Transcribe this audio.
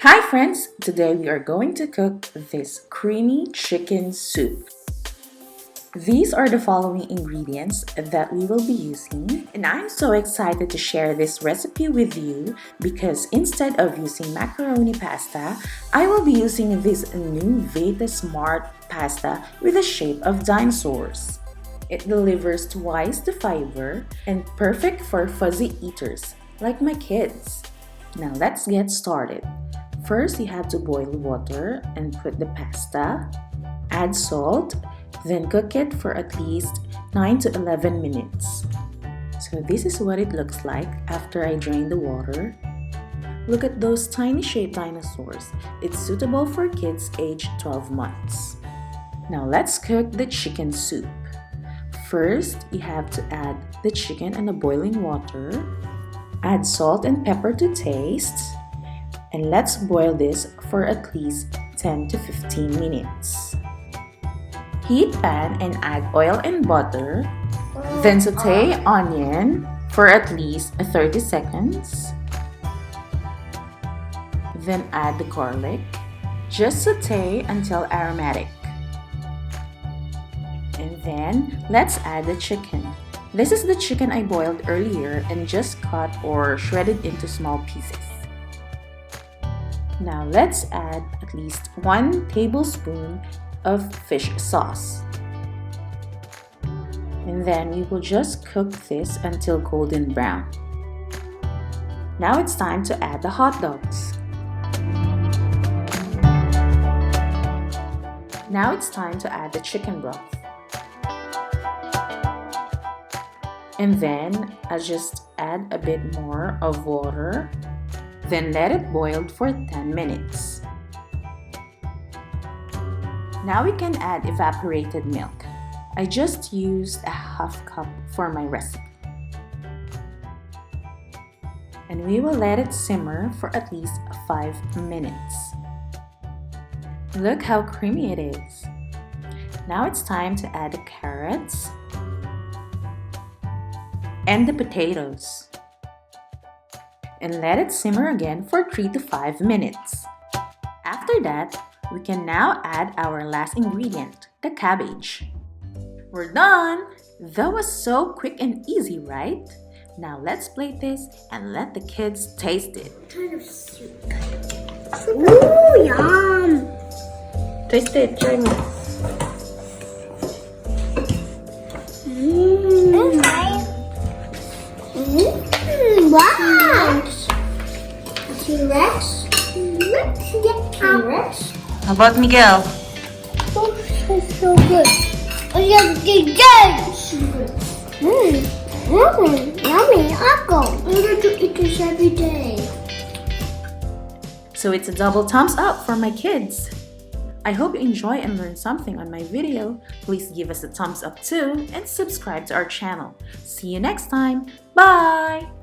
Hi friends! Today we are going to cook this creamy chicken soup. These are the following ingredients that we will be using, and I'm so excited to share this recipe with you because instead of using macaroni pasta, I will be using this new Vetta Smart pasta with the shape of dinosaurs. It delivers twice the fiber and perfect for fuzzy eaters like my kids. Now let's get started. First, you have to boil water and put the pasta, add salt, then cook it for at least 9 to 11 minutes. So this is what it looks like after I drain the water. Look at those tiny shaped dinosaurs. It's suitable for kids aged 12 months. Now let's cook the chicken soup. First, you have to add the chicken in the boiling water. Add salt and pepper to taste. And let's boil this for at least 10 to 15 minutes. Heat pan and add oil and butter. Then saute onion for at least 30 seconds. Then add the garlic. Just saute until aromatic. And then let's add the chicken. This is the chicken I boiled earlier and just cut or shredded into small pieces. Now let's add at least 1 tablespoon of fish sauce. And then you will just cook this until golden brown. Now it's time to add the hot dogs. Now it's time to add the chicken broth. And then I'll just add a bit more of water. Then let it boil for 10 minutes. Now we can add evaporated milk. I just used a half cup for my recipe. And we will let it simmer for at least 5 minutes. Look how creamy it is. Now it's time to add the carrots and the potatoes. And let it simmer again for 3 to 5 minutes. After that, we can now add our last ingredient, the cabbage. We're done! That was so quick and easy, right? Now let's plate this and let the kids taste it. Kind of soup. Ooh, yum! Taste it, try me. Wow! T-Rex? Let's get T-Rex. How about Miguel? Oh, so good. Oh, yeah, the dance. Yummy. I'll go. I'm going to eat this every day. So it's a double thumbs up for my kids. I hope you enjoy and learn something on my video. Please give us a thumbs up too and subscribe to our channel. See you next time. Bye!